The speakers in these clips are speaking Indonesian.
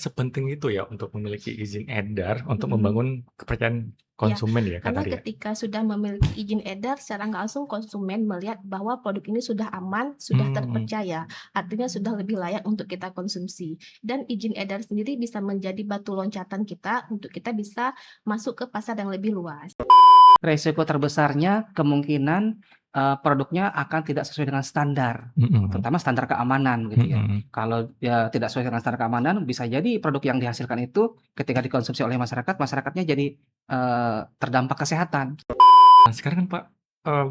Sepenting itu ya untuk memiliki izin edar untuk Mhm. membangun kepercayaan Ya, konsumen ya, Kak karena Tari ya? ketika sudah memiliki izin edar, secara nggak langsung konsumen melihat bahwa produk ini sudah aman, sudah Mmm, terpercaya, artinya sudah lebih layak untuk kita konsumsi. Dan izin edar sendiri bisa menjadi batu loncatan kita untuk kita bisa masuk ke pasar yang lebih luas. Resiko terbesarnya kemungkinan, produknya akan tidak sesuai dengan standar, mhm, terutama standar keamanan gitu ya. mhm. Kalau ya tidak sesuai dengan standar keamanan, bisa jadi produk yang dihasilkan itu ketika dikonsumsi oleh masyarakat, masyarakatnya jadi, terdampak kesehatan. Nah sekarang kan Pak, eee,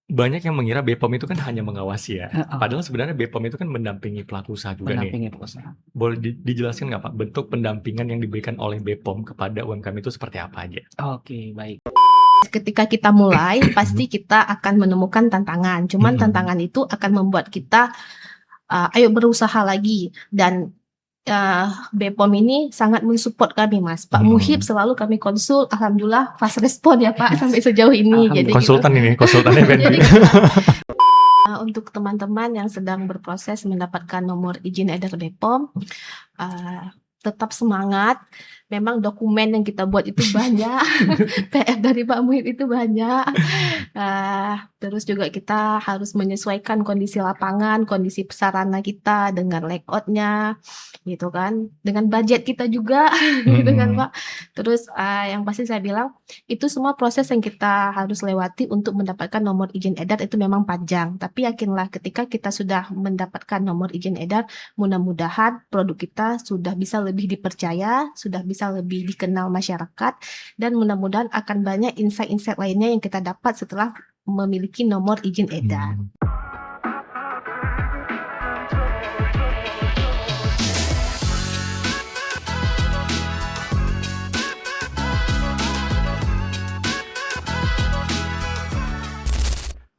banyak yang mengira BPOM itu kan hanya mengawasi ya, Heeh, padahal sebenarnya BPOM itu kan mendampingi pelaku usaha juga nih. mendampingi pengusaha. Boleh dijelaskan nggak Pak, bentuk pendampingan yang diberikan oleh BPOM kepada UMKM itu seperti apa aja? Oke, baik. Ketika kita mulai, Mhm, pasti kita akan menemukan tantangan. Cuman mhm, tantangan itu akan membuat kita, ayo berusaha lagi dan BPOM ini sangat mensupport kami, Mas. Pak Muhib mhm. selalu kami konsul, alhamdulillah fast respon ya, Pak, sampai sejauh ini, jadi gitu. Alhamdulillah. Konsultan ini, konsultan Jadi F&B. gitu. Untuk teman-teman yang sedang berproses mendapatkan nomor izin edar BPOM, eee, tetap semangat. Memang dokumen yang kita buat itu banyak, PR dari Pak Muhib itu banyak. Terus juga kita harus menyesuaikan kondisi lapangan, kondisi sarana kita dengan layout-nya, gitu kan, dengan budget kita juga, gitu kan, Mhm, Pak. Terus, yang pasti saya bilang, itu semua proses yang kita harus lewati untuk mendapatkan nomor izin edar itu memang panjang, tapi yakinlah ketika kita sudah mendapatkan nomor izin edar, mudah-mudahan produk kita sudah bisa lebih dipercaya, sudah bisa lebih dikenal masyarakat, dan mudah-mudahan akan banyak insight-insight lainnya yang kita dapat setelah memiliki nomor izin edar. mmm.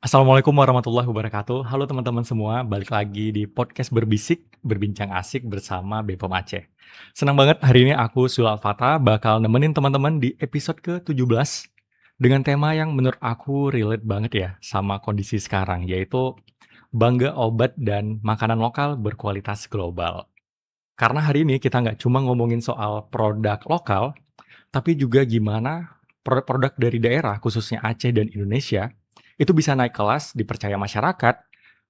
Assalamualaikum warahmatullahi wabarakatuh. Halo teman-teman semua, balik lagi di podcast Berbisik, Berbincang Asik bersama BPOM Aceh. Senang banget hari ini aku Sulal Fata bakal nemenin teman-teman di episode ke-17 dengan tema yang menurut aku relate banget ya sama kondisi sekarang, yaitu bangga obat dan makanan lokal berkualitas global. Karena hari ini kita nggak cuma ngomongin soal produk lokal, tapi juga gimana produk-produk dari daerah, khususnya Aceh dan Indonesia, itu bisa naik kelas, dipercaya masyarakat,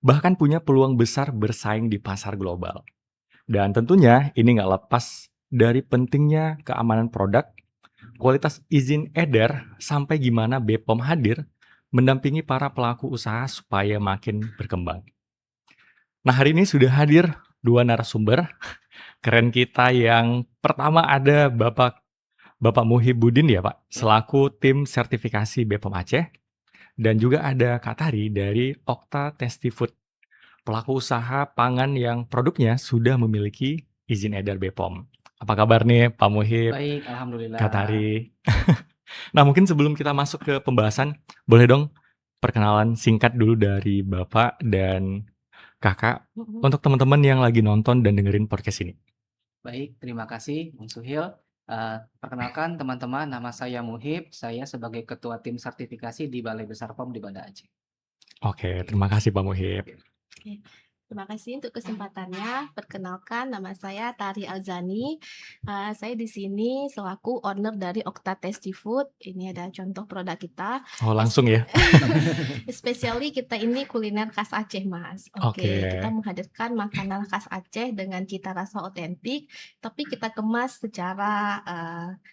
bahkan punya peluang besar bersaing di pasar global. Dan tentunya ini nggak lepas dari pentingnya keamanan produk, kualitas izin edar, sampai gimana BPOM hadir mendampingi para pelaku usaha supaya makin berkembang. Nah hari ini sudah hadir dua narasumber keren kita. Yang pertama ada Bapak Muhibudin ya Pak, selaku tim sertifikasi BPOM Aceh, dan juga ada Kak Tari dari Okta Tasty Food, pelaku usaha pangan yang produknya sudah memiliki izin edar BPOM. Apa kabar nih Pak Muhib, Baik, Kak alhamdulillah. Tari? Nah mungkin sebelum kita masuk ke pembahasan, boleh dong perkenalan singkat dulu dari Bapak dan Kakak Mhm. untuk teman-teman yang lagi nonton dan dengerin podcast ini. Baik, terima kasih Bung Suhil. Perkenalkan teman-teman, nama saya Muhib, saya sebagai Ketua Tim Sertifikasi di Balai Besar POM di Banda Aceh. Oke, Oke. terima kasih Pak Muhib. Oke, terima kasih untuk kesempatannya. Perkenalkan, nama saya Tari Alzani. Saya di sini selaku owner dari Okta Tasty Food. Ini ada contoh produk kita. Oh langsung ya? Especially kita ini kuliner khas Aceh, Mas. Oke, Oke. kita menghadirkan makanan khas Aceh dengan cita rasa otentik, tapi kita kemas secara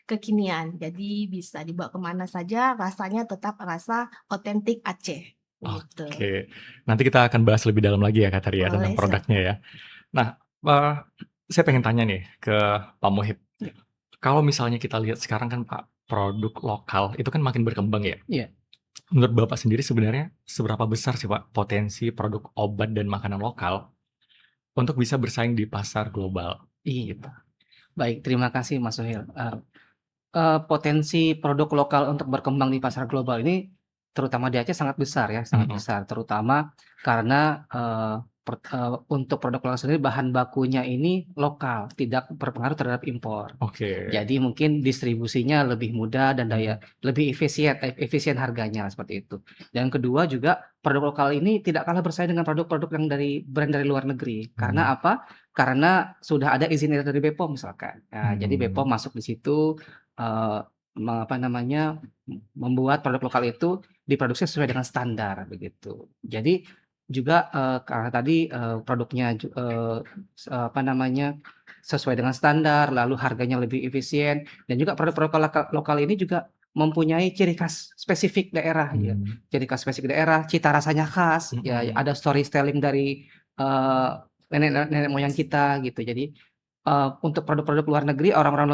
kekinian. Jadi bisa dibawa kemana saja, rasanya tetap rasa otentik Aceh. Gitu. Oke, nanti kita akan bahas lebih dalam lagi ya Kak Tari ya tentang Boleh, produknya silakan. ya. Nah, eee, saya pengen tanya nih ke Pak Muhib. Ya. Kalau misalnya kita lihat sekarang kan Pak, produk lokal itu kan makin berkembang ya. Iya, Menurut Bapak sendiri sebenarnya seberapa besar sih Pak potensi produk obat dan makanan lokal untuk bisa bersaing di pasar global iya. gitu? Baik, terima kasih Mas Suhil. Potensi produk lokal untuk berkembang di pasar global ini terutama di Aceh sangat besar ya, sangat Mhm, besar. Terutama karena, untuk produk lokal sendiri bahan bakunya ini lokal, tidak berpengaruh terhadap impor. Oke. Jadi mungkin distribusinya lebih mudah dan Hmm. lebih efisien harganya seperti itu. Dan kedua juga produk lokal ini tidak kalah bersaing dengan produk-produk yang dari brand dari luar negeri. Karena Hmm. apa? Karena sudah ada izin edar dari BPOM misalkan. Nah, jadi BPOM Hmm. masuk di situ eh, apa namanya membuat produk lokal itu diproduksi sesuai dengan standar begitu. Jadi juga karena tadi produknya apa namanya sesuai dengan standar, lalu harganya lebih efisien, dan juga produk-produk lokal ini juga mempunyai ciri khas spesifik daerah ya. Hmm. Ciri khas spesifik daerah, cita rasanya khas, ya Hmm. ada storytelling dari nenek moyang kita gitu. Jadi untuk produk-produk luar negeri, orang-orang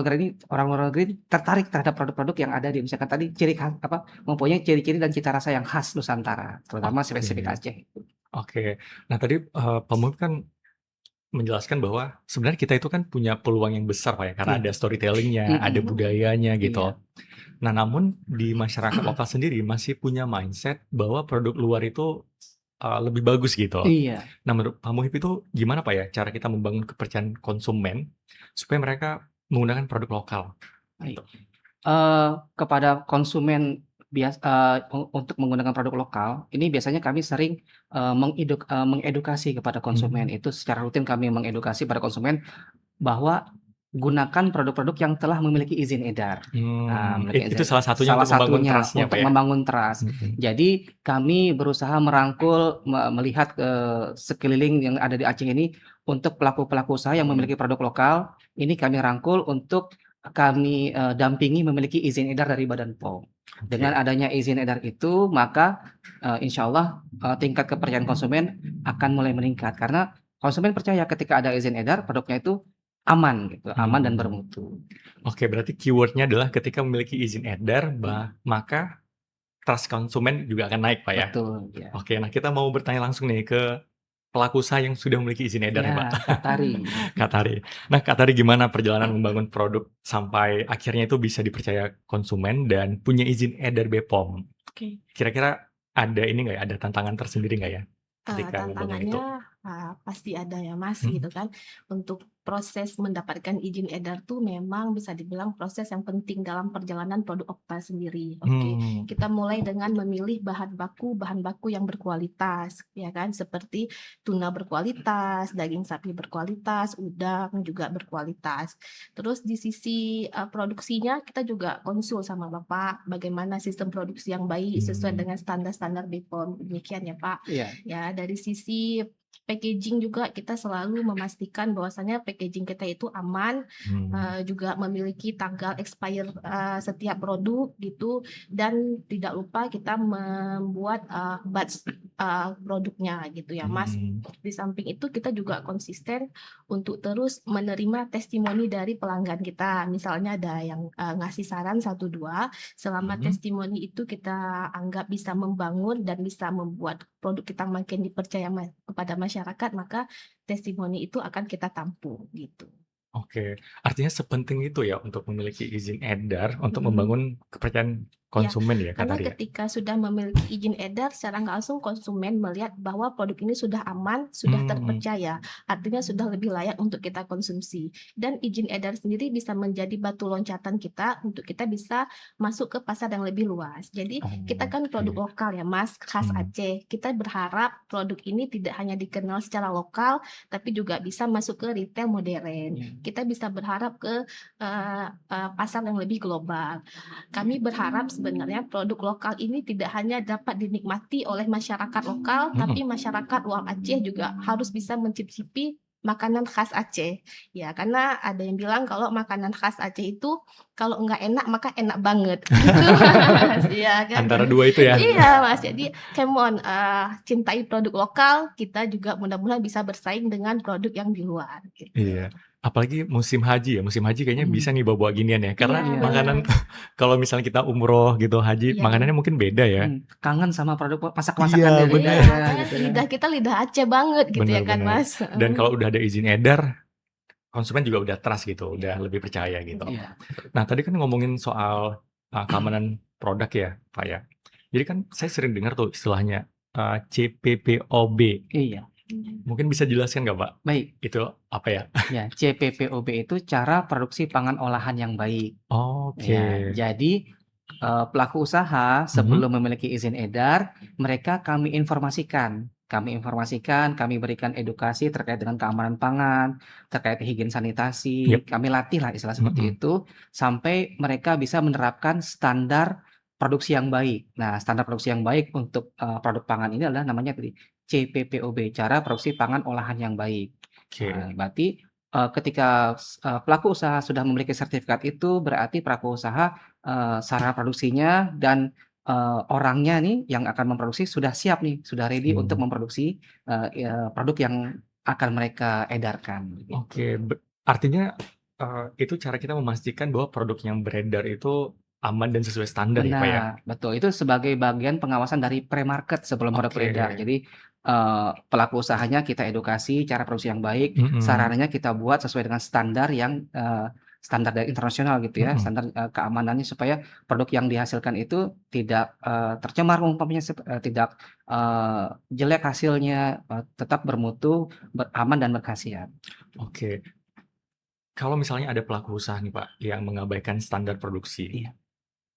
luar negeri tertarik terhadap produk-produk yang ada di misalkan tadi ciri khas apa mempunyai ciri-ciri dan cita rasa yang khas Nusantara, terutama spesifik Oke. Aceh. Oke. Nah tadi Pak Muhib kan menjelaskan bahwa sebenarnya kita itu kan punya peluang yang besar Pak ya, karena Iya. ada storytelling-nya, ada Mhm. budayanya Iya. gitu. Nah namun di masyarakat lokal sendiri masih punya mindset bahwa produk luar itu lebih bagus gitu. Iya. Nah menurut Pak Muhib itu gimana Pak ya cara kita membangun kepercayaan konsumen supaya mereka menggunakan produk lokal? Baik. Gitu. Kepada konsumen untuk menggunakan produk lokal, ini biasanya kami sering mengedukasi kepada konsumen. Hmm. Itu secara rutin kami mengedukasi pada konsumen bahwa gunakan produk-produk yang telah memiliki izin edar. Memiliki Itu izin salah satunya salah untuk membangun satunya trust-nya Pak untuk ya? membangun trust. Mhm. Jadi kami berusaha merangkul, melihat ke sekeliling yang ada di Aceh ini untuk pelaku-pelaku usaha yang memiliki produk lokal, ini kami rangkul untuk kami dampingi memiliki izin edar dari Badan POM. Dengan Oke. adanya izin edar itu, maka insya Allah tingkat kepercayaan konsumen akan mulai meningkat karena konsumen percaya ketika ada izin edar produknya itu aman gitu, aman dan Hmm. bermutu. Oke, berarti keyword-nya adalah ketika memiliki izin edar, maka trust konsumen juga akan naik Pak ya? Betul, ya. Oke, nah kita mau bertanya langsung nih ke pelaku usaha yang sudah memiliki izin edar nih Pak. Ya, Kak Tari. Kak Tari. Nah Kak Tari gimana perjalanan membangun produk sampai akhirnya itu bisa dipercaya konsumen dan punya izin edar BPOM? Oke. Kira-kira ada ini nggak ya, ada tantangan tersendiri nggak ya ketika membangun itu? Tantangannya pasti ada ya Mas Hmm. gitu kan. Untuk proses mendapatkan izin edar tuh memang bisa dibilang proses yang penting dalam perjalanan produk Okta sendiri. Oke, Hmm. kita mulai dengan memilih bahan baku yang berkualitas, ya kan, seperti tuna berkualitas, daging sapi berkualitas, udang juga berkualitas. Terus di sisi produksinya kita juga konsul sama Bapak bagaimana sistem produksi yang baik sesuai dengan standar-standar BPOM. Demikian ya Pak. Iya. Ya, dari sisi packaging juga kita selalu memastikan bahwasanya packaging kita itu aman, juga memiliki tanggal expire setiap produk gitu, dan tidak lupa kita membuat batch produknya gitu ya Mas. Di samping itu kita juga konsisten untuk terus menerima testimoni dari pelanggan kita. Misalnya ada yang ngasih saran 1-2, selama testimoni itu kita anggap bisa membangun dan bisa membuat produk kita makin dipercaya kepada masyarakat, maka testimoni itu akan kita tampung gitu. Oke, artinya sepenting itu ya untuk memiliki izin edar untuk Mhm. membangun kepercayaan Ya, konsumen ya Kak karena Tari ya? ketika sudah memiliki izin edar, secara nggak langsung konsumen melihat bahwa produk ini sudah aman, sudah terpercaya, artinya sudah lebih layak untuk kita konsumsi. Dan izin edar sendiri bisa menjadi batu loncatan kita untuk kita bisa masuk ke pasar yang lebih luas. Jadi kita kan produk lokal ya Mas, khas Aceh. Kita berharap produk ini tidak hanya dikenal secara lokal, tapi juga bisa masuk ke retail modern. Kita bisa berharap ke pasar yang lebih global. Kami berharap sebenarnya produk lokal ini tidak hanya dapat dinikmati oleh masyarakat lokal, tapi masyarakat luar Aceh juga harus bisa mencicipi makanan khas Aceh. Ya, karena ada yang bilang kalau makanan khas Aceh itu kalau nggak enak maka enak banget. Gitu, Mas. Iya kan? Antara dua itu ya? Iya, Mas. Jadi, come on, cintai produk lokal, kita juga mudah-mudahan bisa bersaing dengan produk yang di luar. Gitu. Iya. Apalagi musim haji ya, musim haji kayaknya bisa nih bawa-bawa ginian ya. Karena Iya, makanan benar. kalau misalnya kita umroh gitu, haji, Iya. makanannya mungkin beda ya. Kangen sama produk Iya, masak-masakan dari benar. Iya, daerah makanya gitu ya. lidah kita lidah Aceh banget gitu ya kan, Benar-benar. Mas. Dan kalau udah ada izin edar, konsumen juga udah trust gitu, udah lebih percaya gitu. Iya. Nah, tadi kan ngomongin soal keamanan produk ya, Pak ya. Jadi kan saya sering dengar tuh istilahnya CPPOB. Iya. Mungkin bisa jelaskan nggak Pak? Baik, Itu apa ya? ya CPPOB itu cara produksi pangan olahan yang baik. Oke. Ya, jadi, pelaku usaha Mhm. sebelum memiliki izin edar, mereka kami informasikan. Kami berikan edukasi terkait dengan keamanan pangan, terkait higien sanitasi, Yap. kami latihlah istilah seperti Mhm. itu, sampai mereka bisa menerapkan standar produksi yang baik. Nah, standar produksi yang baik untuk, produk pangan ini adalah namanya tadi CPPOB, cara produksi pangan olahan yang baik. Oke. Berarti, ketika pelaku usaha sudah memiliki sertifikat itu, berarti pelaku usaha, sarana produksinya dan, orangnya nih yang akan memproduksi sudah siap nih, sudah ready untuk Mmm. memproduksi, produk yang akan mereka edarkan, begitu. Oke, artinya, itu cara kita memastikan bahwa produk yang beredar itu aman dan sesuai standar ya, Pak, ya? Benar, betul. Itu sebagai bagian pengawasan dari pre-market sebelum produk Oke. beredar. Jadi, pelaku usahanya kita edukasi cara produksi yang baik, Mhm. sarananya kita buat sesuai dengan standar yang, standar dari internasional gitu ya, Mhm. standar, keamanannya supaya produk yang dihasilkan itu tidak, tercemar umpamanya tidak, jelek hasilnya, tetap bermutu, aman dan berkhasiat. Oke. Kalau misalnya ada pelaku usaha nih, Pak, yang mengabaikan standar produksi, Iya.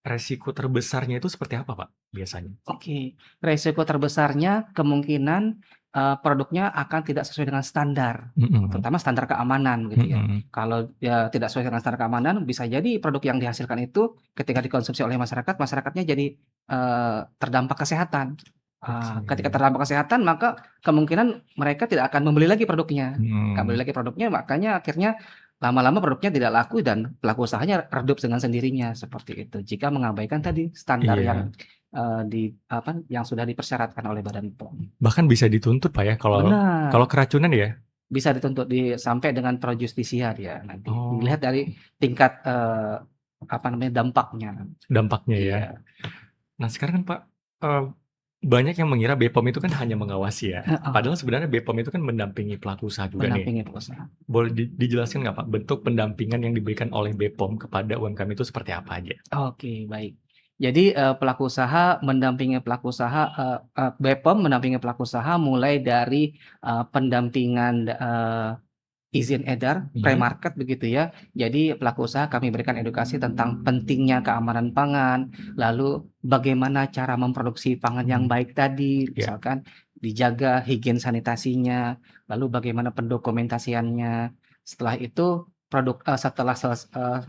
resiko terbesarnya itu seperti apa, Pak, biasanya? Oke, resiko terbesarnya kemungkinan, produknya akan tidak sesuai dengan standar, Mhm. terutama standar keamanan gitu ya. Mhm. Kalau ya tidak sesuai dengan standar keamanan, bisa jadi produk yang dihasilkan itu ketika dikonsumsi oleh masyarakat, masyarakatnya jadi, terdampak kesehatan. Oke. Ketika terdampak kesehatan, maka kemungkinan mereka tidak akan membeli lagi produknya. Nggak beli Mhm. lagi produknya, makanya akhirnya lama-lama produknya tidak laku dan pelaku usahanya redup dengan sendirinya, seperti itu. Jika mengabaikan tadi standar Iya. yang yang sudah dipersyaratkan oleh Badan POM. Bahkan bisa dituntut, Pak, ya, kalau Benar, keracunan ya? bisa dituntut sampai dengan pro justisia dia nanti, Oh, dilihat dari tingkat, dampaknya. dampaknya ya. Iya, Nah, sekarang kan, Pak, eee, banyak yang mengira BPOM itu kan hanya mengawasi ya, heeh, padahal sebenarnya BPOM itu kan mendampingi pelaku usaha juga nih. mendampingi perusahaan. Boleh dijelaskan nggak, Pak, bentuk pendampingan yang diberikan oleh BPOM kepada UMKM itu seperti apa aja? Oke, baik. Jadi, pelaku usaha mendampingi pelaku usaha, BPOM mendampingi pelaku usaha mulai dari, pendampingan, izin edar, Mhm. pre-market begitu ya. Jadi pelaku usaha kami berikan edukasi tentang pentingnya keamanan pangan, lalu bagaimana cara memproduksi pangan yang Mhm. baik tadi, Iya. misalkan dijaga higien sanitasinya, lalu bagaimana pendokumentasiannya. Setelah itu setelah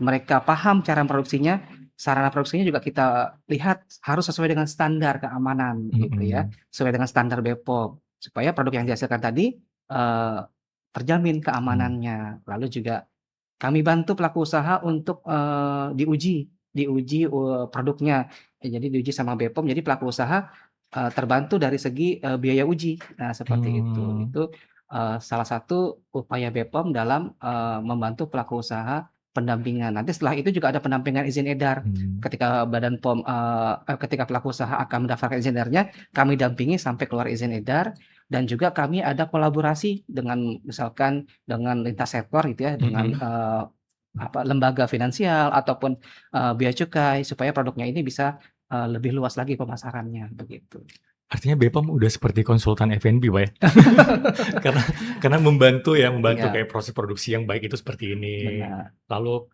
mereka paham cara memproduksinya, sarana produksinya juga kita lihat harus sesuai dengan standar keamanan gitu ya, Mhm. sesuai dengan standar BPOM, supaya produk yang dihasilkan tadi, terjamin Mmm. keamanannya. Lalu juga kami bantu pelaku usaha untuk, diuji, produknya. Jadi diuji sama BPOM, jadi pelaku usaha, terbantu dari segi, biaya uji. Nah, seperti itu. Mmm. Itu, salah satu upaya BPOM dalam, membantu pelaku usaha pendampingan. Nanti setelah itu juga ada pendampingan izin edar. Mmm. Ketika Badan POM, ketika pelaku usaha akan mendaftarkan izin edarnya, kami dampingi sampai keluar izin edar dan juga kami ada kolaborasi dengan misalkan dengan lintas sektor gitu ya, dengan, Mhm. lembaga finansial ataupun, bea cukai supaya produknya ini bisa, lebih luas lagi pemasarannya, begitu. Artinya BPOM udah seperti konsultan F&B, Pak, ya? Karena karena membantu Iya, kayak proses produksi yang baik itu seperti ini. benar. Lalu,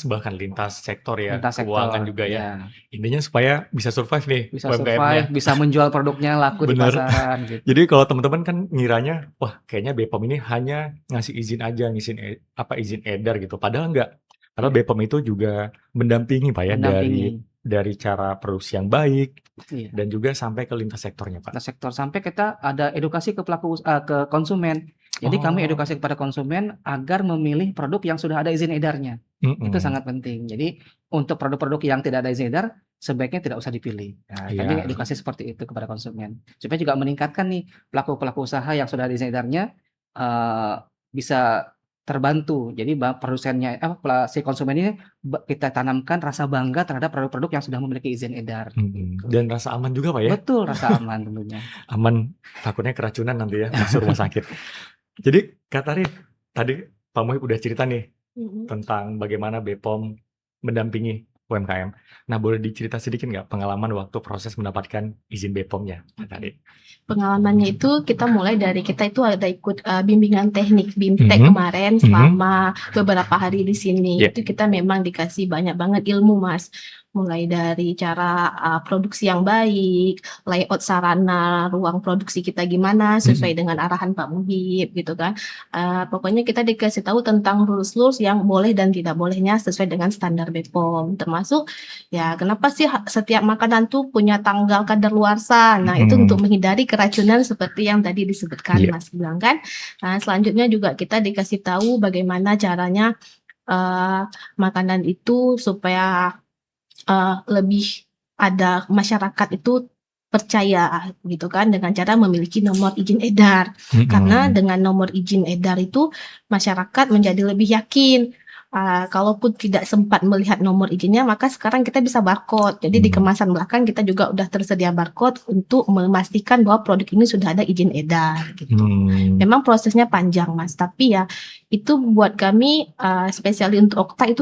bahkan lintas sektor ya, Lintas sektor, keuangan juga ya. iya. Intinya supaya bisa survive nih Bisa survive, UMKM-nya. bisa menjual produknya laku di Bener. pasaran gitu. Jadi kalau teman-teman kan ngiranya, wah kayaknya BPOM ini hanya ngasih izin aja, izin edar gitu, padahal enggak. Padahal Iya, BPOM itu juga mendampingi, Pak, ya, mendampingi, dari cara produksi yang baik iya. dan juga sampai ke lintas sektornya, Pak. Lintas sektor sampai kita ada edukasi ke konsumen. Jadi kami Oh. edukasi kepada konsumen agar memilih produk yang sudah ada izin edarnya. Itu Mhm. sangat penting. Jadi untuk produk-produk yang tidak ada izin edar, sebaiknya tidak usah dipilih. Nah, kami Iya. edukasi seperti itu kepada konsumen. Supaya juga meningkatkan nih pelaku-pelaku usaha yang sudah ada izin edarnya, eee, bisa terbantu. Jadi produsennya si konsumen ini kita tanamkan rasa bangga terhadap produk-produk yang sudah memiliki izin edar, Mhm. gitu. Dan rasa aman juga, Pak, ya? Betul, rasa aman tentunya. Aman, takutnya keracunan nanti ya, masuk rumah sakit. Jadi Kak Tari, tadi Pak Muhib udah cerita nih Mhm. tentang bagaimana BPOM mendampingi UMKM. Nah, boleh dicerita sedikit nggak pengalaman waktu proses mendapatkan izin BPOM-nya tadi? Pengalamannya itu kita mulai dari kita itu ada ikut bimbingan teknik BIMTEK Mhm, kemarin mhm, selama beberapa hari di sini. iya, Itu kita memang dikasih banyak banget ilmu, Mas. Mulai dari cara produksi yang baik, layout sarana ruang produksi kita gimana sesuai mhm, dengan arahan Pak Muhib gitu kan. Pokoknya kita dikasih tahu tentang rules-rules yang boleh dan tidak bolehnya sesuai dengan standar BPOM. Termasuk ya kenapa sih setiap makanan tuh punya tanggal kadaluarsa. Nah, itu untuk mhm, menghindari keracunan seperti yang tadi disebutkan iya, Mas bilang kan. Nah, selanjutnya juga kita dikasih tahu bagaimana caranya makanan itu supaya lebih ada masyarakat itu percaya gitu kan dengan cara memiliki nomor izin edar. Karena mhm, dengan nomor izin edar itu masyarakat menjadi lebih yakin. Kalaupun tidak sempat melihat nomor izinnya, maka sekarang kita bisa barcode. Jadi di mmm, kemasan belakang kita juga udah tersedia barcode untuk memastikan bahwa produk ini sudah ada izin edar gitu. mmm, Memang prosesnya panjang, Mas, tapi ya itu buat kami spesiali untuk Okta itu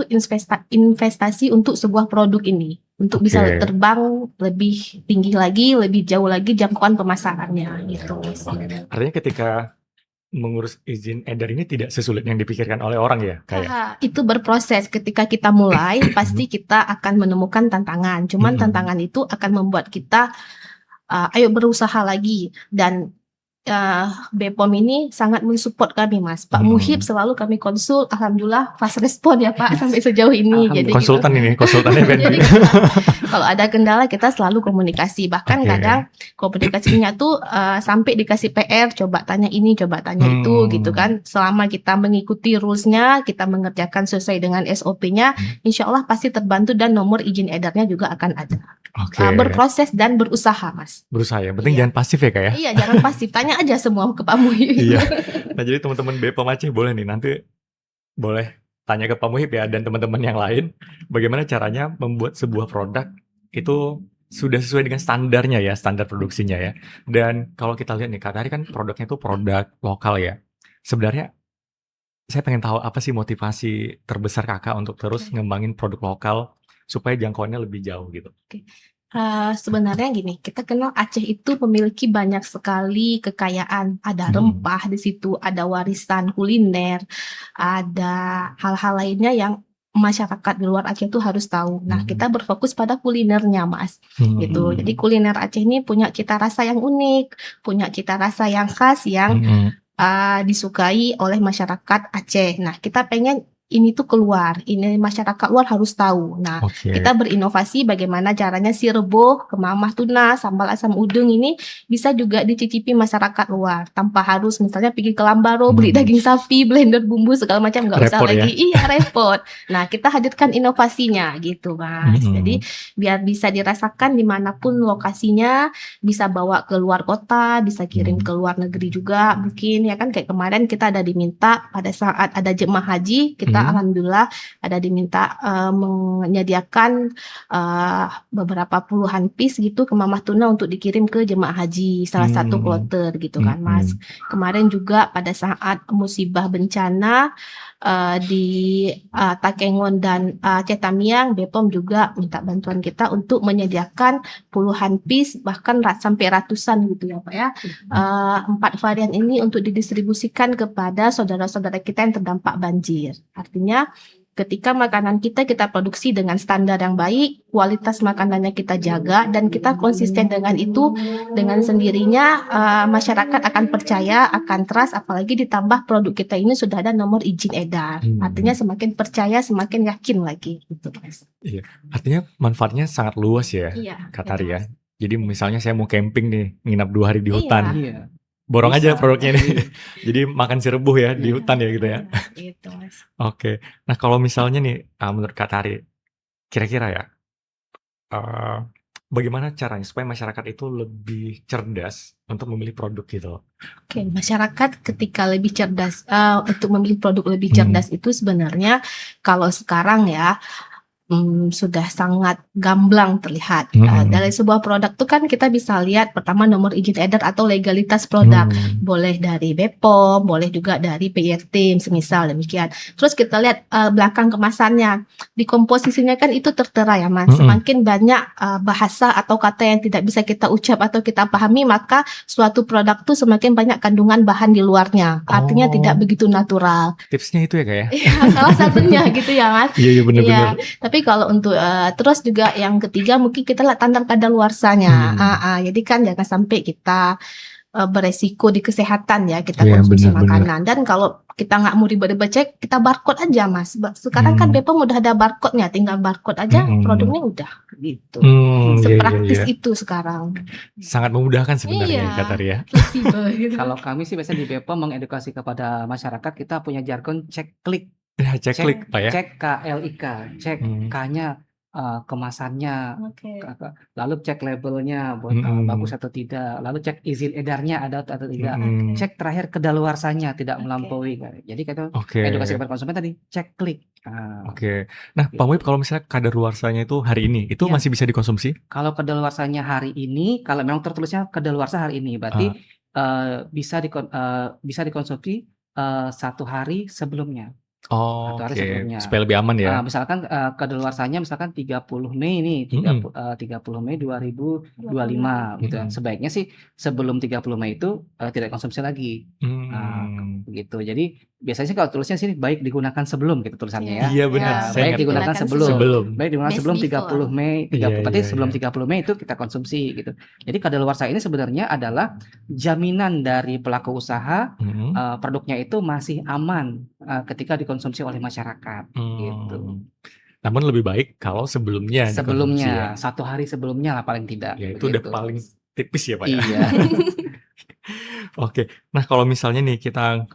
investasi untuk sebuah produk ini untuk bisa oke, terbang lebih tinggi lagi, lebih jauh lagi jangkauan pemasarannya gitu, Mas. oke. Artinya ketika mengurus izin edar ini tidak sesulit yang dipikirkan oleh orang ya, Kak, ya? Itu berproses. Ketika kita mulai, Mhm, pasti kita akan menemukan tantangan. Cuman mhm, tantangan itu akan membuat kita ayo berusaha lagi dan BPOM ini sangat mensupport kami, Mas. Pak Muhib mhm. selalu kami konsul, alhamdulillah fast respon ya Pak sampai sejauh ini. Jadi Alhamdulillah. gitu. Konsultan ini, konsultannya BNI. Jadi kita kalau ada kendala kita selalu komunikasi. Bahkan Oke, kadang komunikasinya tuh sampai dikasih PR, coba tanya ini, coba tanya itu gitu mmm, kan. Selama kita mengikuti rules-nya, kita mengerjakan sesuai dengan SOP-nya, mhm, insya Allah pasti terbantu dan nomor izin edarnya juga akan ada. oke, Berproses dan berusaha, Mas. berusaha ya, penting Iya. jangan pasif ya, Kak, ya? Iya, jangan pasif. Tanya aja semua ke Pak Muhib. Iya. Nah, jadi teman-teman BPOM Aceh boleh nih, nanti boleh tanya ke Pak Muhib ya dan teman-teman yang lain, bagaimana caranya membuat sebuah produk itu sudah sesuai dengan standarnya ya, standar produksinya ya. Dan kalau kita lihat nih, Kak, tadi kan produknya itu produk lokal ya. Sebenarnya saya pengen tahu apa sih motivasi terbesar Kakak untuk terus Oke. ngembangin produk lokal supaya jangkauannya lebih jauh gitu? Oke. Sebenarnya gini, kita kenal Aceh itu memiliki banyak sekali kekayaan. Ada Mhm, rempah di situ, ada warisan kuliner, ada hal-hal lainnya yang masyarakat di luar Aceh itu harus tahu. Nah, mhm, kita berfokus pada kulinernya, Mas, gitu. Jadi mmm, kuliner Aceh ini punya cita rasa yang unik, punya cita rasa yang khas yang mhm, disukai oleh masyarakat Aceh. Nah, kita pengen ini tuh keluar, ini masyarakat luar harus tahu. Nah, oke, kita berinovasi bagaimana caranya si reboh, kemamah tuna, sambal asam udang ini bisa juga dicicipi masyarakat luar tanpa harus misalnya pergi ke Lambaro beli mhm, daging sapi, blender bumbu segala macam nggak usah repot ya? lagi. Iya, repot. Nah, kita hadirkan inovasinya gitu, Mas. Jadi Mhm, biar bisa dirasakan dimanapun lokasinya, bisa bawa ke luar kota, bisa kirim mhm, ke luar negeri juga mungkin ya kan kayak kemarin kita ada diminta pada saat ada jemaah haji kita mhm, alhamdulillah ada diminta menyediakan beberapa puluhan piece gitu ke Mamah Tuna untuk dikirim ke jemaah haji salah satu mmm, kloter gitu kan Mas. mhm, Kemarin juga pada saat musibah bencana di Takengon dan Aceh Tamiang, BPOM juga minta bantuan kita untuk menyediakan puluhan piece bahkan sampai ratusan gitu ya Pak ya. 4 varian ini untuk didistribusikan kepada saudara-saudara kita yang terdampak banjir. Artinya ketika makanan kita produksi dengan standar yang baik, kualitas makanannya kita jaga dan kita konsisten dengan itu, dengan sendirinya masyarakat akan percaya, akan trust, apalagi ditambah produk kita ini sudah ada nomor izin edar. Artinya mmm, semakin percaya, semakin yakin lagi gitu Mas. iya. Artinya manfaatnya sangat luas ya, Iya, Kak gitu Tari ya? Mas. Jadi misalnya saya mau camping nih, nginap 2 hari di hutan, Iya, Iya, borong bisa. aja produknya ini. Iya, Jadi makan si rebuh ya di iya. hutan ya gitu ya? iya, gitu Mas. Oke. Nah kalau misalnya nih, menurut Kak Tari, kira-kira ya, eee, bagaimana caranya supaya masyarakat itu lebih cerdas untuk memilih produk gitu loh? Oke, masyarakat ketika lebih cerdas untuk memilih produk lebih Mhm, cerdas itu sebenarnya kalau sekarang ya sudah sangat gamblang terlihat. Dari Mhm. sebuah produk tuh kan kita bisa lihat pertama nomor izin edar atau legalitas produk. Boleh dari BPOM, boleh juga dari PIRT, semisal demikian. Terus kita lihat belakang kemasannya, di komposisinya kan itu tertera ya Mas. Mhm. Semakin banyak bahasa atau kata yang tidak bisa kita ucap atau kita pahami, maka suatu produk tuh semakin banyak kandungan bahan di luarnya. Artinya tidak Oh, begitu natural. tipsnya itu ya, Kak, ya? Iya, salah satunya gitu ya Mas. Iya iya, bener Iya, bener. tapi kalau untuk terus juga yang ketiga mungkin kita lihat tanda kadaluarsanya. Jadi kan jangan sampai kita beresiko di kesehatan ya kita Iya, konsumsi bener bener. makanan. Dan kalau kita nggak mau ribet-ribet cek, kita barcode aja Mas. Sekarang kan Mmm. BPOM udah ada barcode-nya, tinggal barcode aja Mhm. produknya udah gitu. Iya iya Sepraktis iya. itu sekarang. Sangat memudahkan sebenarnya Iya, Kak Tari ya. fleksibel gitu. Kalau kami sih biasanya di BPOM mengedukasi kepada masyarakat, kita punya jargon cek klik. Ya cek Cek klik, Pak, ya? cek KLIK, cek K-nya, kemasannya, Oke. lalu cek labelnya buat bagus atau tidak, lalu cek izin edarnya ada atau tidak, Mhm. cek terakhir kadaluarsanya tidak Oke. melampaui. Jadi kita Oke. edukasi kepada konsumen tadi, cek klik. Oke. Nah, Pak Muhib Gitu. kalau misalnya kadaluarsanya itu hari ini, itu Iya. masih bisa dikonsumsi? Kalau kadaluarsanya hari ini, kalau memang tertulisnya kadaluarsa hari ini, berarti bisa dikonsumsi 1 hari sebelumnya. 1 hari Oke, sebelumnya. supaya lebih aman ya? Misalkan kadaluarsanya misalkan 30 Mei nih, 30 Mei 2025 gitu ya. Sebaiknya sih sebelum 30 Mei itu tidak dikonsumsi lagi. Begitu. Jadi biasanya sih kalau tulisnya sini baik digunakan sebelum gitu tulisannya ya. Iya benar, Ya, saya Baik ingat digunakan tuh. sebelum. Sebelum. Baik digunakan Best sebelum before. 30 Mei, Iya berarti iya sebelum iya. 30 Mei itu kita konsumsi gitu. Jadi kadaluarsa ini sebenarnya adalah jaminan dari pelaku usaha produknya itu masih aman ketika dikonsumsi oleh masyarakat gitu. Namun lebih baik kalau sebelumnya dikonsumsi ya? Sebelumnya, 1 hari sebelumnya lah paling tidak, Ya itu udah begitu. paling tipis ya, Pak, ya? Iya. Oke. Nah, kalau misalnya nih kita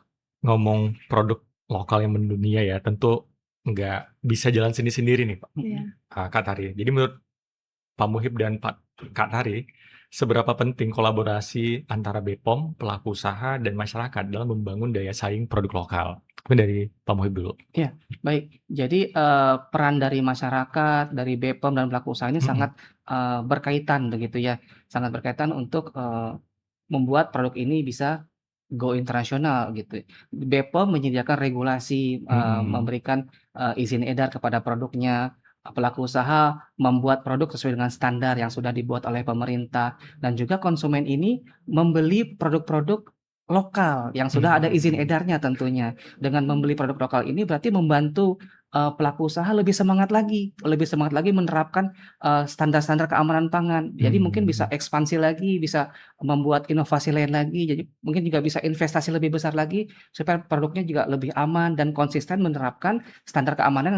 ngomong produk lokal yang mendunia ya, tentu nggak bisa jalan sendiri-sendiri nih, Pak, Iya. Kak Tari. Jadi menurut Pak Muhib dan Kak Tari, seberapa penting kolaborasi antara BPOM, pelaku usaha, dan masyarakat dalam membangun daya saing produk lokal? Mungkin dari Pak Muhib dulu. Iya, baik. Jadi peran dari masyarakat, dari BPOM dan pelaku usaha ini sangat berkaitan begitu ya, sangat berkaitan untuk membuat produk ini bisa go internasional gitu. BPOM menyediakan regulasi, memberikan izin edar kepada produknya, pelaku usaha membuat produk sesuai dengan standar yang sudah dibuat oleh pemerintah, dan juga konsumen ini membeli produk-produk lokal yang sudah ada izin edarnya tentunya. Dengan membeli produk lokal ini berarti membantu pelaku usaha lebih semangat lagi menerapkan standar-standar keamanan pangan. Jadi mungkin bisa ekspansi lagi, bisa membuat inovasi lain lagi, jadi mungkin juga bisa investasi lebih besar lagi supaya produknya juga lebih aman dan konsisten menerapkan standar keamanan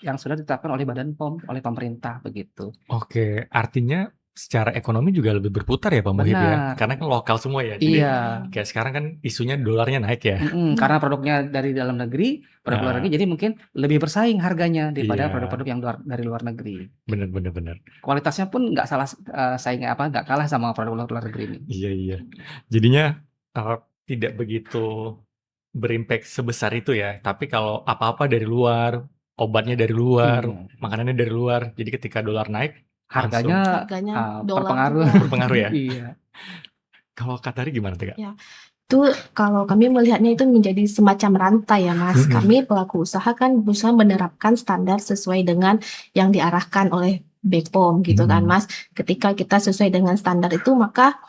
yang sudah ditetapkan oleh Badan POM, oleh pemerintah begitu. Oke, artinya secara ekonomi juga lebih berputar ya Pak Muhib ya? Benar. Karena kan lokal semua ya. Jadi Iya. kayak sekarang kan isunya dolarnya naik ya. Karena produknya dari dalam negeri, produk luar negeri, jadi mungkin lebih bersaing harganya daripada Iya. produk-produk yang dari luar negeri. Bener bener bener. Kualitasnya pun nggak nggak kalah sama produk luar negeri ini. Iya iya. Jadinya tidak begitu berimpact sebesar itu ya. Tapi kalau apa-apa dari luar, obatnya dari luar, makanannya dari luar. Jadi ketika dolar naik, langsung Harganya dolar berpengaruh. juga. berpengaruh ya. Iya. Kalau Kak Tari gimana tuh, Kak? Ya. Itu kalau kami melihatnya itu menjadi semacam rantai ya Mas. Kami pelaku usaha kan berusaha menerapkan standar sesuai dengan yang diarahkan oleh BPOM gitu kan Mas. Ketika kita sesuai dengan standar itu, maka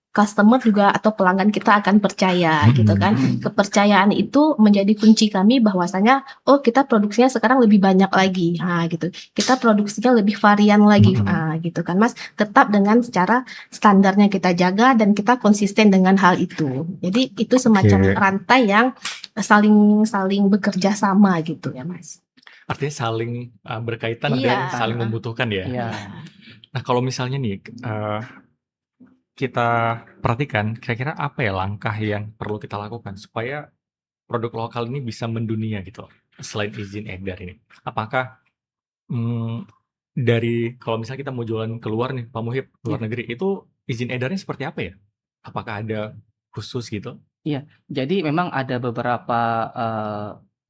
customer juga atau pelanggan kita akan percaya gitu kan. Kepercayaan itu menjadi kunci kami bahwasanya kita produksinya sekarang lebih banyak lagi. Gitu. Kita produksinya lebih varian lagi. Gitu kan Mas. Tetap dengan secara standarnya kita jaga dan kita konsisten dengan hal itu. Jadi itu semacam rantai yang saling bekerja sama gitu ya Mas. Artinya saling berkaitan dan saling membutuhkan ya. Iya. Nah, kalau misalnya nih kita perhatikan kira-kira apa ya langkah yang perlu kita lakukan supaya produk lokal ini bisa mendunia gitu selain izin edar ini? Apakah dari kalau misalnya kita mau jualan keluar nih Pak Muhib, luar negeri, itu izin edarnya seperti apa ya? Apakah ada khusus gitu? Iya, jadi memang ada beberapa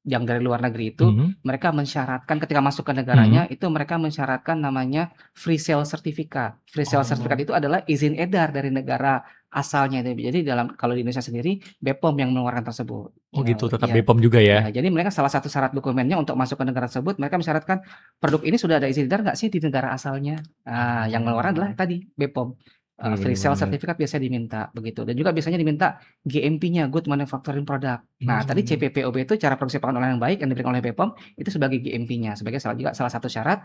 yang dari luar negeri itu, Mhm. mereka mensyaratkan ketika masuk ke Mhm. negaranya, itu mereka mensyaratkan namanya free sale certificate. Free sale certificate Oh. itu adalah izin edar dari negara asalnya. Jadi kalau di Indonesia sendiri, BPOM yang mengeluarkan tersebut. Oh gitu, tetap Iya. BPOM juga ya? Ya, jadi mereka salah satu syarat dokumennya untuk masuk ke negara tersebut, mereka mensyaratkan, "Produk ini sudah ada izin edar nggak sih di negara asalnya?" Yang mengeluarkan adalah Oh. tadi BPOM. Bener Free bener sale bener. certificate biasanya diminta, begitu. Dan juga biasanya diminta GMP-nya, Good Manufacturing Product. Nah, tadi Mmm. CPPOB itu cara produksi pangan online yang baik yang diberikan oleh BPOM, itu sebagai GMP-nya, sebagai salah satu syarat,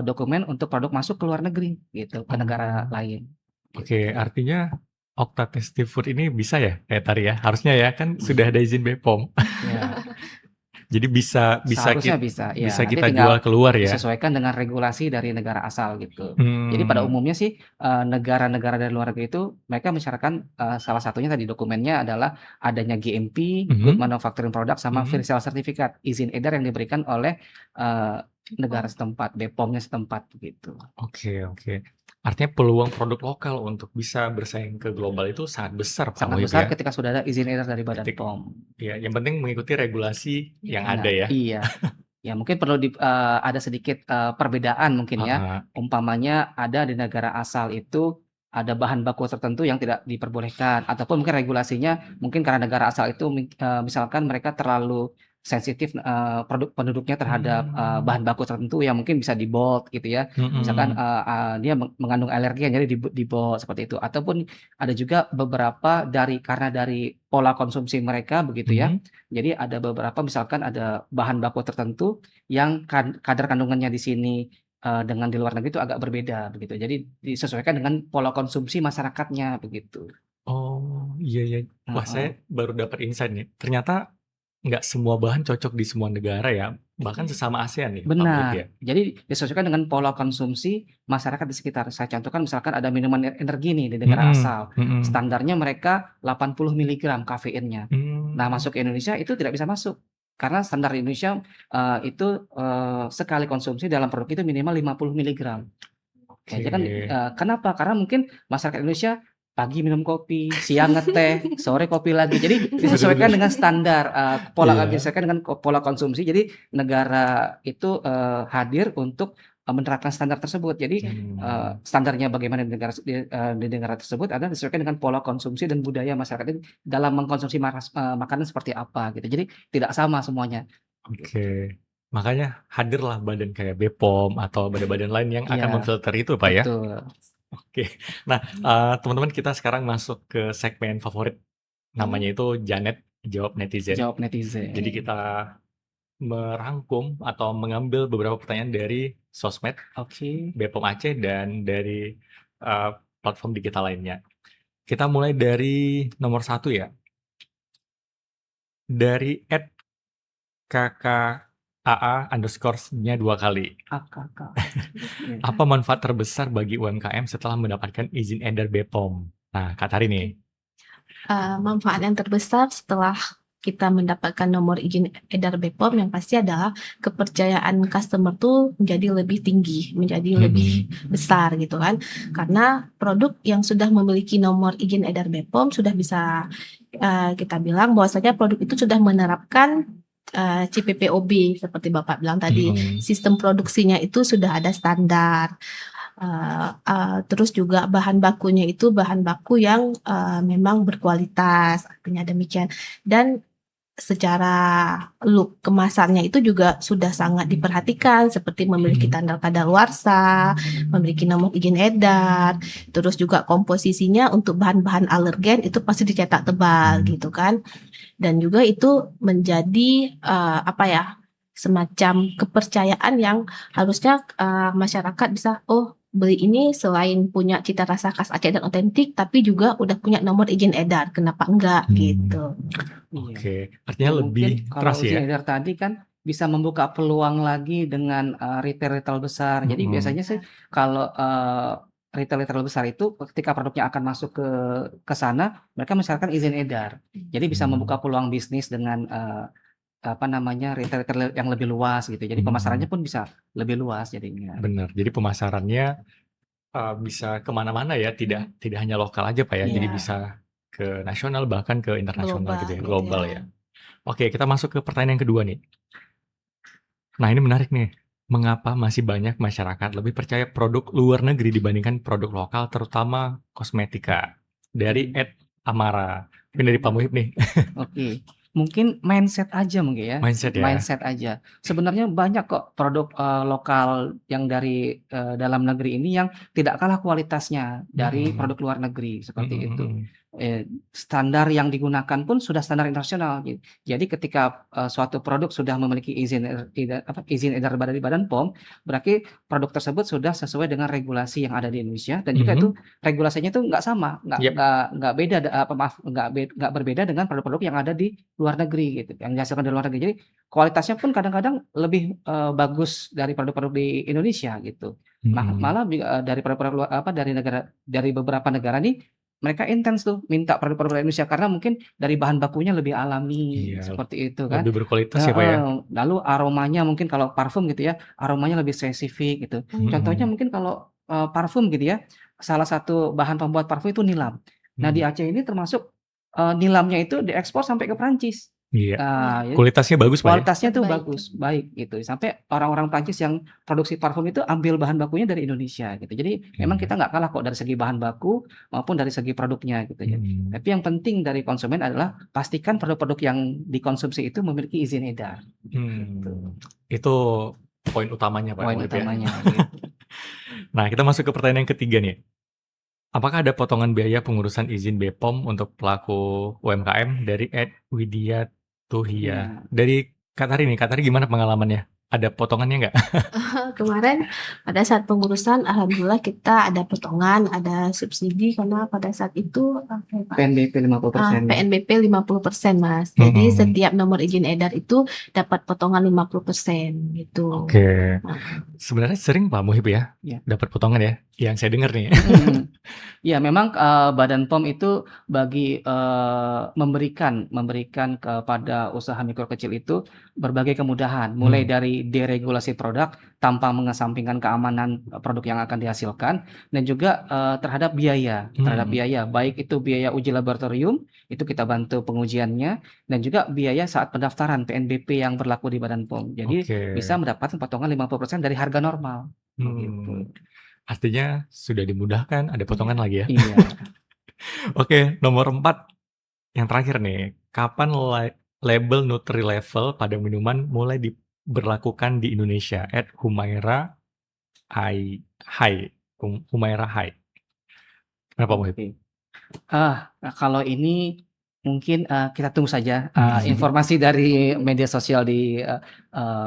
dokumen untuk produk masuk ke luar negeri, gitu, ke negara Oh. lain, Oke, gitu. artinya Okta Tasty Food ini bisa ya kayak tadi ya? Harusnya ya, kan sudah ada izin BPOM. Ya. Jadi bisa Seharusnya bisa, ya. Nanti kita jual tinggal keluar ya? disesuaikan dengan regulasi dari negara asal, gitu. Jadi pada Mmm. umumnya sih, negara-negara dari luar negeri itu mereka mensyaratkan, salah satunya tadi dokumennya adalah adanya GMP, Good Mhm. Manufacturing Product, sama Mhm. Free Sale Certificate, izin edar yang diberikan oleh, negara BPOM. setempat, BPOM-nya setempat, gitu. Oke oke. Artinya peluang produk lokal untuk bisa bersaing ke global itu sangat besar Pak Sangat Wahib besar ya? ketika sudah ada izin edar dari Badan POM. Ya, yang penting mengikuti regulasi yang ada Nah, ya? iya. Ya mungkin perlu ada sedikit, perbedaan mungkin ya. Heeh. Umpamanya ada di negara asal itu, ada bahan baku tertentu yang tidak diperbolehkan, ataupun mungkin regulasinya mungkin karena negara asal itu misalkan mereka terlalu sensitif, penduduknya terhadap, Mmm. bahan baku tertentu yang mungkin bisa di-bold gitu ya. Misalkan, Mhm. dia mengandung alergen jadi di-bold seperti itu. Ataupun ada juga beberapa karena dari pola konsumsi mereka begitu ya. Mhm. Jadi ada beberapa misalkan ada bahan baku tertentu yang kadar kandungannya di sini, dengan di luar negeri itu agak berbeda begitu. Jadi disesuaikan dengan pola konsumsi masyarakatnya begitu. Oh, iya iya. Wah, Heeh. saya baru dapat insight nih. Ternyata nggak semua bahan cocok di semua negara ya, bahkan sesama ASEAN nih, Pak Wahid ya? Benar. Jadi disesuaikan dengan pola konsumsi masyarakat di sekitar. Saya contohkan misalkan ada minuman energi nih di negara Mhm asal, mhm. standarnya mereka 80 miligram kafeinnya. Nah, Mmm. masuk ke Indonesia itu tidak bisa masuk. Karena standar Indonesia, itu, sekali konsumsi dalam produk itu minimal 50 miligram. Ya, jadi kan, Oke. kenapa? Karena mungkin masyarakat Indonesia pagi minum kopi, siang ngeteh, sore kopi lagi. Jadi Bener disesuaikan bener. dengan standar, Iya. disesuaikan dengan pola konsumsi. Jadi negara itu, hadir untuk, menerapkan standar tersebut. Jadi, Mmm. standarnya bagaimana di negara tersebut adalah disesuaikan dengan pola konsumsi dan budaya masyarakat itu dalam mengkonsumsi makanan seperti apa gitu. Jadi tidak sama semuanya, Oke. gitu. Makanya hadirlah badan kayak BPOM atau badan-badan lain yang akan Iya, memfilter itu, Pak, ya? betul. Oke. Nah, teman-teman kita sekarang masuk ke segmen favorit, namanya itu Janet Jawab Netizen. Jawab Jadi netizen. kita merangkum atau mengambil beberapa pertanyaan dari sosmed, Oke. BPOM Aceh, dan dari, platform digital lainnya. Kita mulai dari nomor 1 ya. Dari @KKAA_nya 2 kali. AKK. Iya. Apa manfaat terbesar bagi UMKM setelah mendapatkan izin edar BPOM? Nah, Kak Tari nih. Manfaat yang terbesar setelah kita mendapatkan nomor izin edar BPOM yang pasti adalah kepercayaan customer tuh menjadi lebih tinggi, menjadi lebih Mhm. besar gitu kan. Karena produk yang sudah memiliki nomor izin edar BPOM sudah bisa, kita bilang bahwasanya produk itu sudah menerapkan, CPPOB seperti Bapak bilang tadi. Mhm. Sistem produksinya itu sudah ada standar. Terus juga bahan bakunya itu bahan baku yang, memang berkualitas, artinya demikian. Dan secara look kemasannya itu juga sudah sangat diperhatikan seperti memiliki Mhm. tanda kadaluarsa, memiliki nomor izin edar, terus juga komposisinya untuk bahan-bahan alergen itu pasti dicetak tebal gitu kan. Dan juga itu menjadi, apa ya, semacam kepercayaan yang harusnya, masyarakat bisa, "Oh, beli ini selain punya cita rasa khas Aceh dan otentik, tapi juga udah punya nomor izin edar, kenapa enggak?" Mmm. Gitu. Iya. Oke, artinya Dan mungkin lebih kalau trust izin ya? edar tadi kan bisa membuka peluang lagi dengan, retail-retail besar. Jadi Mhm. biasanya sih kalau, retail-retail besar itu ketika produknya akan masuk ke sana, mereka mensyaratkan izin edar. Jadi bisa Mmm. membuka peluang bisnis dengan, apa namanya, retail-retail yang lebih luas gitu. Jadi pemasarannya Mhm. pun bisa lebih luas jadinya. Bener, jadi pemasarannya, bisa ke mana-mana ya, tidak hanya lokal aja, Pak, ya. Jadi Iya, bisa ke nasional, bahkan ke internasional gitu global ya, gitu global ya. ya. Oke, kita masuk ke pertanyaan yang kedua nih. Nah, ini menarik nih. Mengapa masih banyak masyarakat lebih percaya produk luar negeri dibandingkan produk lokal, terutama kosmetika? Dari Hmm. Ed Amara. Ini dari Pak Muhib nih. Oke, mungkin mindset aja mungkin ya, Mindset ya. mindset aja. Sebenarnya banyak kok produk, lokal yang dari, dalam negeri ini yang tidak kalah kualitasnya dari Mhm. produk luar negeri, Mhm seperti itu. mhm. Standar yang digunakan pun sudah standar internasional jadi ketika, suatu produk sudah memiliki izin edar dari Badan POM, berarti produk tersebut sudah sesuai dengan regulasi yang ada di Indonesia dan juga itu Mhm. regulasinya itu nggak sama, Yap. nggak beda maaf, nggak berbeda dengan produk-produk yang ada di luar negeri gitu, yang dihasilkan di luar negeri. Jadi kualitasnya pun kadang-kadang lebih, bagus dari produk-produk di Indonesia gitu. Mhm. Malah dari produk-produk dari beberapa negara nih, mereka intens tuh minta produk-produk Indonesia karena mungkin dari bahan bakunya lebih alami, Iya, seperti itu kan. lebih berkualitas ya, Pak, ya? Heeh, lalu aromanya mungkin kalau parfum gitu ya, aromanya lebih spesifik gitu. Contohnya Mhm. mungkin kalau, parfum gitu ya, salah satu bahan pembuat parfum itu nilam. Nah Mhm. di Aceh ini termasuk, nilamnya itu diekspor sampai ke Prancis. Iya. Nah, jadi Kualitasnya bagus, Pak, ya? kualitasnya tuh Terbaik. bagus, baik gitu, sampai orang-orang Prancis yang produksi parfum itu ambil bahan bakunya dari Indonesia gitu. Jadi memang Iya. kita nggak kalah kok dari segi bahan baku maupun dari segi produknya gitu ya. Mhm. Tapi yang penting dari konsumen adalah pastikan produk-produk yang dikonsumsi itu memiliki izin edar, gitu. Itu poin utamanya, Pak Poin Muhib, ya? utamanya gitu. Nah, kita masuk ke pertanyaan yang ketiga nih. Apakah ada potongan biaya pengurusan izin BPOM untuk pelaku UMKM? Dari Widya Tuhia. Iya. Dari Kak Tari nih, Kak Tari gimana pengalamannya? Ada potongannya nggak? Kemarin pada saat pengurusan alhamdulillah kita ada potongan, ada subsidi karena pada saat itu apa ya, Pak? PNBP 50% ya. PNBP 50%, Mas. Jadi Mhm. setiap nomor izin edar itu dapat potongan 50% gitu. Oke. Heeh. Sebenarnya sering Pak Muhib ya, Iya. dapat potongan ya? Yang saya dengar nih. Mhm. Iya memang, Badan POM itu memberikan kepada usaha mikro kecil itu berbagai kemudahan, mulai Hmm. dari deregulasi produk tanpa mengesampingkan keamanan, produk yang akan dihasilkan dan juga, terhadap Hmm. biaya, baik itu biaya uji laboratorium, itu kita bantu pengujiannya dan juga biaya saat pendaftaran PNBP yang berlaku di Badan POM. Jadi Oke. bisa mendapatkan potongan 50% dari harga normal, begitu. Artinya sudah dimudahkan, ada Iya. potongan lagi ya? Iya. Oke, nomor 4 yang terakhir nih. Kapan label Nutri-Level pada minuman mulai diberlakukan di Indonesia? @Humaira Hai. Humaira Hai. Kenapa Muhib? Oke. Kalau ini mungkin, kita tunggu saja, Mhm. informasi dari media sosial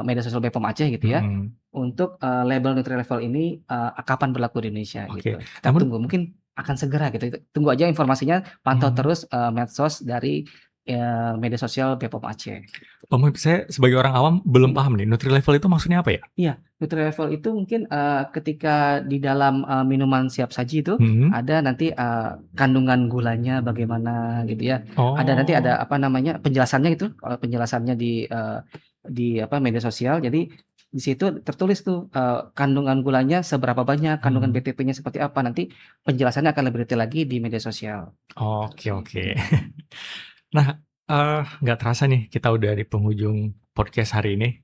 media sosial Bepom Aceh gitu ya, Mhm. untuk, label Nutri-Level ini, kapan berlaku di Indonesia gitu. Oke, Kita namun tunggu, mungkin akan segera gitu. Tunggu aja informasinya, pantau mhm. terus, medsos dari, media sosial Bepom Aceh. Pak Muhib, saya sebagai orang awam belum Mhm. paham nih, Nutri-Level itu maksudnya apa ya? Iya, Nutri-Level itu mungkin, ketika di dalam, minuman siap saji itu Mhm. ada nanti, kandungan gulanya bagaimana gitu ya. Nanti Oh. ada apa namanya, penjelasannya itu, penjelasannya di apa, media sosial. Jadi di situ tertulis tuh, kandungan gulanya seberapa banyak, kandungan Mhm. BTP-nya seperti apa, nanti penjelasannya akan lebih detail lagi di media sosial. Oke. Gitu. Nah, nggak terasa nih kita udah di penghujung podcast hari ini.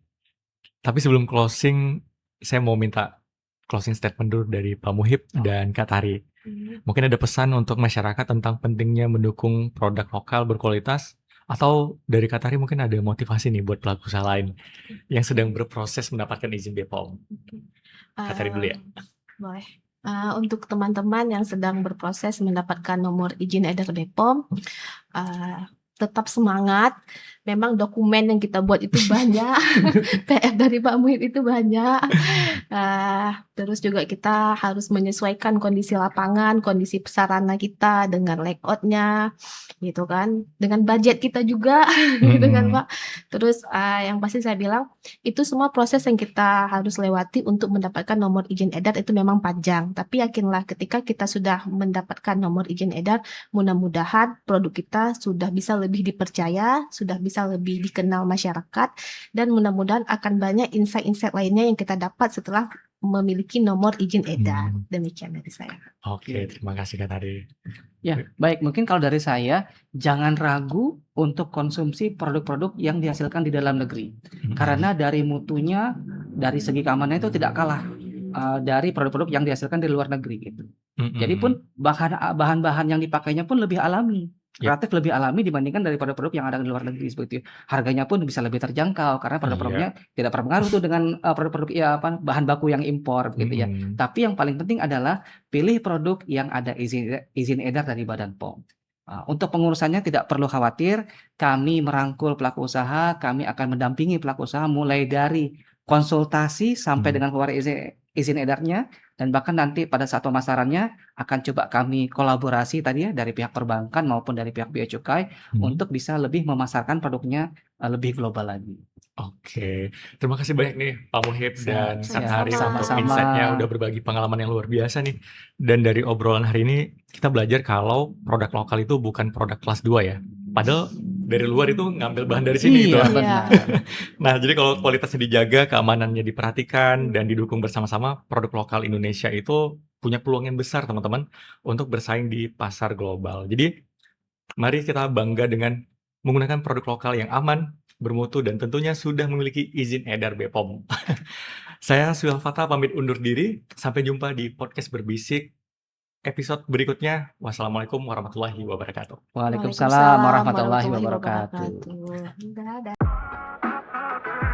Tapi sebelum closing, saya mau minta closing statement dulu dari Pak Muhib Oh, dan Kak Tari. Mhm. Mungkin ada pesan untuk masyarakat tentang pentingnya mendukung produk lokal berkualitas, atau dari Kak Tari mungkin ada motivasi nih buat pelaku usaha lain yang sedang berproses mendapatkan izin BPOM. Oke. Kak Tari dulu ya? Boleh. Untuk teman-teman yang sedang berproses mendapatkan nomor izin edar BPOM, tetap semangat. Memang dokumen yang kita buat itu banyak, PR dari Pak Muhid itu banyak. Terus juga kita harus menyesuaikan kondisi lapangan, kondisi sarana kita dengan layout-nya, gitu kan, dengan budget kita juga, gitu kan, Mhm. Pak. Terus, yang pasti saya bilang, itu semua proses yang kita harus lewati untuk mendapatkan nomor izin edar itu memang panjang. Tapi yakinlah ketika kita sudah mendapatkan nomor izin edar, mudah-mudahan produk kita sudah bisa lebih dipercaya, sudah bisa lebih dikenal masyarakat, dan mudah-mudahan akan banyak insight-insight lainnya yang kita dapat setelah memiliki nomor izin edar. Demikian dari saya. Oke, terima kasih Kak Tari. Ya, baik. Mungkin kalau dari saya, jangan ragu untuk konsumsi produk-produk yang dihasilkan di dalam negeri. Mhm. Karena dari mutunya, dari segi keamanannya itu tidak kalah dari produk-produk yang dihasilkan di luar negeri gitu. Jadi pun bahan-bahan yang dipakainya pun lebih alami, Ya. relatif lebih alami dibandingkan dari produk-produk yang ada di luar negeri seperti itu. Harganya pun bisa lebih terjangkau karena produk-produknya tidak berpengaruh tuh dengan produk-produk bahan baku yang impor begitu ya. Tapi yang paling penting adalah pilih produk yang ada izin edar dari Badan POM. Untuk pengurusannya tidak perlu khawatir, kami merangkul pelaku usaha, kami akan mendampingi pelaku usaha mulai dari konsultasi sampai dengan keluar izin edarnya, dan bahkan nanti pada saat pemasarannya akan coba kami kolaborasi tadi ya dari pihak perbankan maupun dari pihak bea cukai untuk bisa lebih memasarkan produknya lebih global lagi. Oke, terima kasih banyak nih Pak Muhib dan Kang Haris untuk Sama-sama. insight-nya, udah berbagi pengalaman yang luar biasa nih. Dan dari obrolan hari ini kita belajar kalau produk lokal itu bukan produk kelas 2 ya. Padahal dari luar itu ngambil bahan dari sini gitu. Iya, Iya. benar. Nah, jadi kalau kualitasnya dijaga, keamanannya diperhatikan dan didukung bersama-sama, produk lokal Indonesia itu punya peluang yang besar teman-teman untuk bersaing di pasar global. Jadi mari kita bangga dengan menggunakan produk lokal yang aman, bermutu, dan tentunya sudah memiliki izin edar BPOM. Saya Suhal Fatah pamit undur diri. Sampai jumpa di podcast berbisik episode berikutnya. Wassalamualaikum warahmatullahi wabarakatuh. Waalaikumsalam warahmatullahi wabarakatuh. Dadah.